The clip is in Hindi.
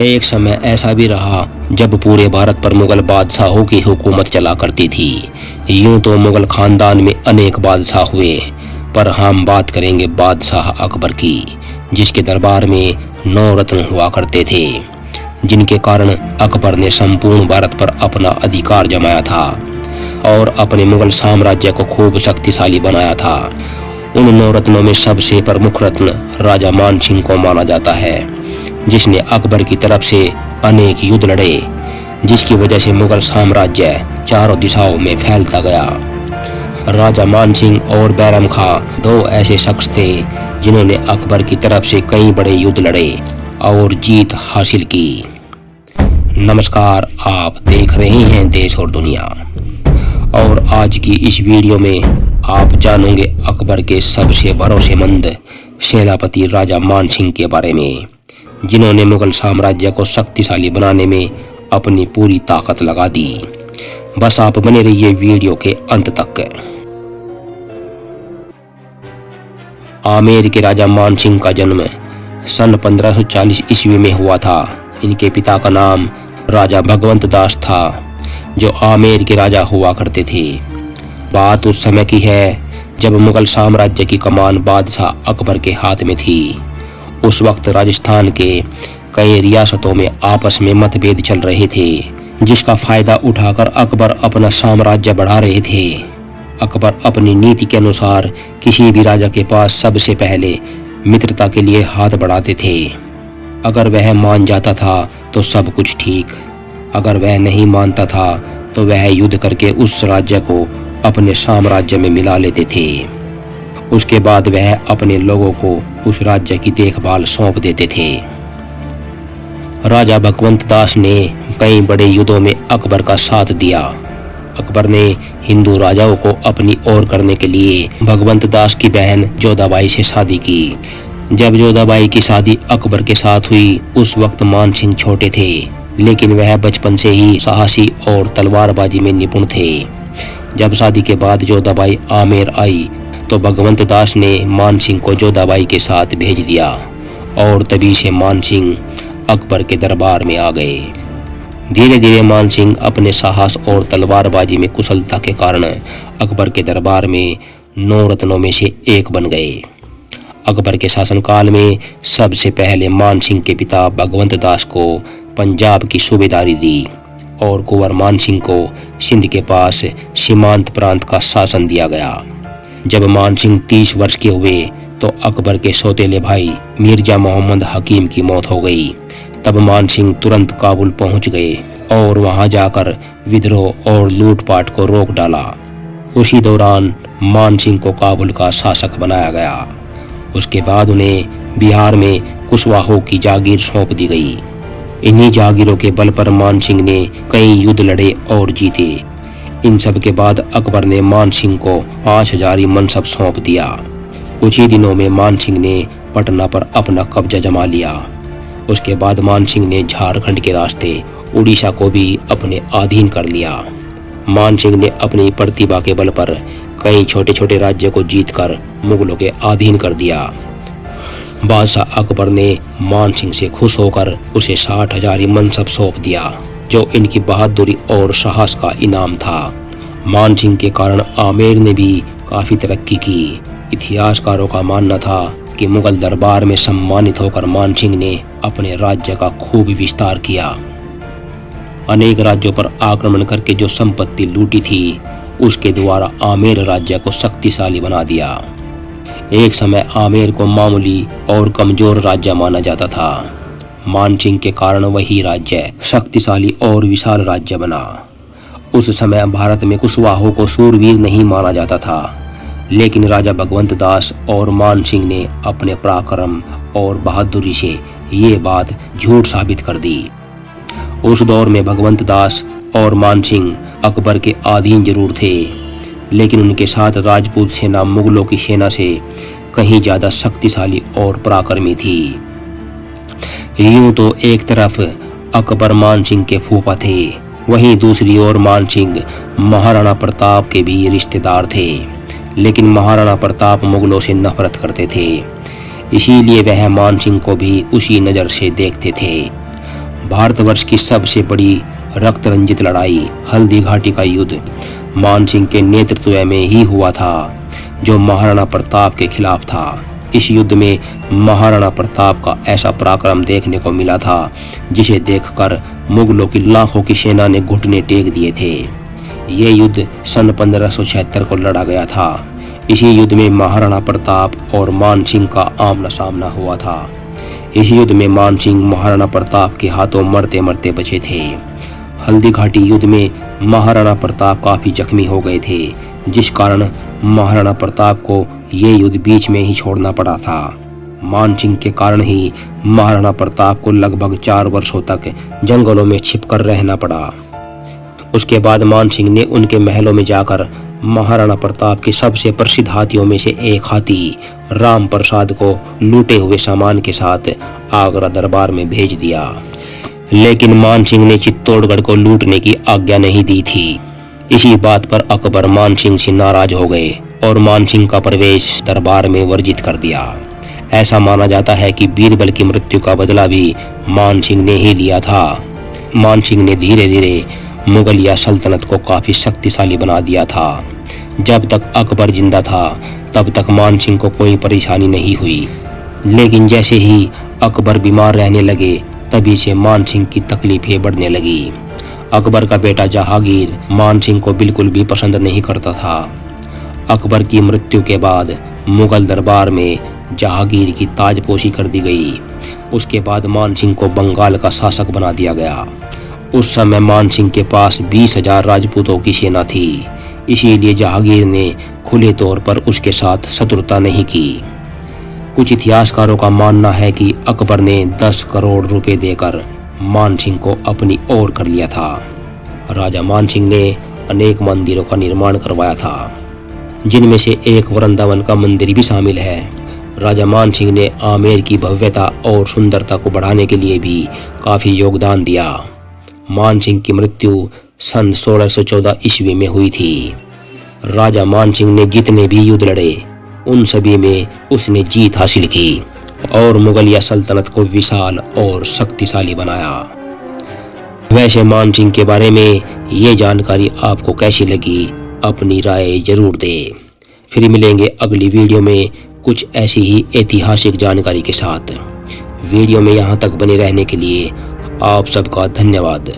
एक समय ऐसा भी रहा जब पूरे भारत पर मुगल बादशाहों की हुकूमत चला करती थी। यूं तो मुगल खानदान में अनेक बादशाह हुए, पर हम बात करेंगे बादशाह अकबर की, जिसके दरबार में 9 रत्न हुआ करते थे, जिनके कारण अकबर ने संपूर्ण भारत पर अपना अधिकार जमाया था और अपने मुगल साम्राज्य को खूब शक्तिशाली बनाया था। उन 9 रत्नों में सबसे प्रमुख रत्न राजा मान सिंह को माना जाता है, जिसने अकबर की तरफ से अनेक युद्ध लड़े, जिसकी वजह से मुगल साम्राज्य चारों दिशाओं में फैलता गया। राजा मान सिंह और बैरम खां 2 ऐसे शख्स थे जिन्होंने अकबर की तरफ से कई बड़े युद्ध लड़े और जीत हासिल की। नमस्कार, आप देख रहे हैं देश और दुनिया, और आज की इस वीडियो में आप जानोगे अकबर के सबसे भरोसेमंद सेनापति राजा मान सिंह के बारे में, जिन्होंने मुगल साम्राज्य को शक्तिशाली बनाने में अपनी पूरी ताकत लगा दी। बस आप बने रहिए वीडियो के अंत तक। आमेर के राजा मान सिंह का जन्म सन 1540 ईस्वी में हुआ था। इनके पिता का नाम राजा भगवंत दास था, जो आमेर के राजा हुआ करते थे। बात उस समय की है जब मुगल साम्राज्य की कमान बादशाह अकबर के हाथ में थी। उस वक्त राजस्थान के कई रियासतों में आपस में मतभेद चल रहे थे, जिसका फायदा उठाकर अकबर अपना साम्राज्य बढ़ा रहे थे। अकबर अपनी नीति के अनुसार किसी भी राजा के पास सबसे पहले मित्रता के लिए हाथ बढ़ाते थे। अगर वह मान जाता था तो सब कुछ ठीक, अगर वह नहीं मानता था तो वह युद्ध करके उस राज्य को अपने साम्राज्य में मिला लेते थे। उसके बाद वह अपने लोगों को उस राज्य की देखभाल सौंप देते थे। राजा भगवंत दास ने कई बड़े युद्धों में अकबर का साथ दिया। अकबर ने हिंदू राजाओं को अपनी ओर करने के लिए भगवंत दास की बहन जोधाबाई से शादी की। जब जोधाबाई की शादी अकबर के साथ हुई, उस वक्त मान सिंह छोटे थे, लेकिन वह बचपन से ही साहसी और तलवारबाजी में निपुण थे। जब शादी के बाद जोधाबाई आमेर आई तो भगवंत दास ने मान सिंह को जोधाबाई के साथ भेज दिया, और तभी से मान सिंह अकबर के दरबार में आ गए। धीरे धीरे मान सिंह अपने साहस और तलवारबाजी में कुशलता के कारण अकबर के दरबार में 9 रत्नों में से एक बन गए। अकबर के शासनकाल में सबसे पहले मान सिंह के पिता भगवंत दास को पंजाब की सूबेदारी दी और कुंवर मान सिंह को सिंध के पास सीमांत प्रांत का शासन दिया गया। जब मान सिंह 30 वर्ष के हुए तो अकबर के सौतेले भाई मिर्जा मोहम्मद हकीम की मौत हो गई। तब मान सिंह तुरंत काबुल पहुंच गए और वहां जाकर विद्रोह और लूटपाट को रोक डाला। उसी दौरान मान सिंह को काबुल का शासक बनाया गया। उसके बाद उन्हें बिहार में कुशवाहों की जागीर सौंप दी गई। इन्हीं जागीरों के बल पर मान सिंह ने कई युद्ध लड़े और जीते। इन सब के बाद अकबर ने मान सिंह को 5 हजारी मनसब सौंप दिया। कुछ ही दिनों में मान सिंह ने पटना पर अपना कब्जा जमा लिया। उसके बाद मान सिंह ने झारखंड के रास्ते उड़ीसा को भी अपने अधीन कर लिया। मान सिंह ने अपनी प्रतिभा के बल पर कई छोटे छोटे राज्यों को जीतकर मुगलों के अधीन कर दिया। बादशाह अकबर ने मान सिंह से खुश होकर उसे 60 हजारी मनसब सौंप दिया, जो इनकी बहादुरी और साहस का इनाम था। मान सिंह के कारण आमेर ने भी काफी तरक्की की। इतिहासकारों का मानना था कि मुगल दरबार में सम्मानित होकर मान सिंह ने अपने राज्य का खूब विस्तार किया। अनेक राज्यों पर आक्रमण करके जो संपत्ति लूटी थी, उसके द्वारा आमेर राज्य को शक्तिशाली बना दिया। एक समय आमेर को मामूली और कमजोर राज्य माना जाता था। मान सिंह के कारण वही राज्य शक्तिशाली और विशाल राज्य बना। उस समय भारत में कुशवाहों को शूरवीर नहीं माना जाता था, लेकिन राजा भगवंत दास और मान सिंह ने अपने पराक्रम और बहादुरी से ये बात झूठ साबित कर दी। उस दौर में भगवंत दास और मान सिंह अकबर के अधीन जरूर थे, लेकिन उनके साथ राजपूत सेना मुगलों की सेना से कहीं ज्यादा शक्तिशाली और पराक्रमी थी। यूं तो एक तरफ अकबर मान सिंह के फूफा थे, वहीं दूसरी ओर मान सिंह महाराणा प्रताप के भी रिश्तेदार थे, लेकिन महाराणा प्रताप मुगलों से नफरत करते थे। इसीलिए वह मान सिंह को भी उसी नज़र से देखते थे। भारतवर्ष की सबसे बड़ी रक्त रंजित लड़ाई हल्दी घाटी का युद्ध मानसिंह के नेतृत्व में ही हुआ था, जो महाराणा प्रताप के खिलाफ था। इस युद्ध में महाराणा प्रताप का ऐसा पराक्रम देखने को मिला था जिसे देखकर मुगलों की लाखों की सेना ने घुटने टेक दिए थे। ये युद्ध सन 1576 को लड़ा गया था। इसी युद्ध में महाराणा प्रताप और मानसिंह का आमना सामना हुआ था। इस युद्ध में मानसिंह महाराणा प्रताप के हाथों मरते मरते बचे थे। हल्दी घाटी युद्ध में महाराणा प्रताप काफी जख्मी हो गए थे, जिस कारण महाराणा प्रताप को ये युद्ध बीच में ही छोड़ना पड़ा था। मानसिंह के कारण ही महाराणा प्रताप को लगभग 4 वर्षों तक जंगलों में छिपकर रहना पड़ा। उसके बाद मानसिंह ने उनके महलों में जाकर महाराणा प्रताप के सबसे प्रसिद्ध हाथियों में से एक हाथी राम प्रसाद को लूटे हुए सामान के साथ आगरा दरबार में भेज दिया। लेकिन मानसिंह ने चित्तौड़गढ़ को लूटने की आज्ञा नहीं दी थी। इसी बात पर अकबर मानसिंह से नाराज हो गए और मानसिंह का प्रवेश दरबार में वर्जित कर दिया। ऐसा माना जाता है कि बीरबल की मृत्यु का बदला भी मानसिंह ने ही लिया था। मानसिंह ने धीरे धीरे मुगलिया सल्तनत को काफी शक्तिशाली बना दिया था। जब तक अकबर जिंदा था तब तक मानसिंह को कोई परेशानी नहीं हुई, लेकिन जैसे ही अकबर बीमार रहने लगे तभी से मानसिंह की तकलीफें बढ़ने लगी। अकबर का बेटा जहांगीर मानसिंह को बिल्कुल भी पसंद नहीं करता था। अकबर की मृत्यु के बाद मुगल दरबार में जहांगीर की ताजपोशी कर दी गई। उसके बाद मानसिंह को बंगाल का शासक बना दिया गया। उस समय मानसिंह के पास 20,000 राजपूतों की सेना थी, इसीलिए जहांगीर ने खुले तौर पर उसके साथ शत्रुता नहीं की। कुछ इतिहासकारों का मानना है कि अकबर ने 10 करोड़ रुपए देकर मानसिंह को अपनी ओर कर लिया था। राजा मानसिंह ने अनेक मंदिरों का निर्माण करवाया था, जिनमें से एक वृंदावन का मंदिर भी शामिल है। राजा मानसिंह ने आमेर की भव्यता और सुंदरता को बढ़ाने के लिए भी काफी योगदान दिया। मानसिंह की मृत्यु सन 1614 ईस्वी में हुई थी। राजा मानसिंह ने जितने भी युद्ध लड़े उन सभी में उसने जीत हासिल की और मुगलिया सल्तनत को विशाल और शक्तिशाली बनाया। वैसे मानसिंह के बारे में ये जानकारी आपको कैसी लगी, अपनी राय जरूर दें। फिर मिलेंगे अगली वीडियो में कुछ ऐसी ही ऐतिहासिक जानकारी के साथ। वीडियो में यहाँ तक बने रहने के लिए आप सबका धन्यवाद।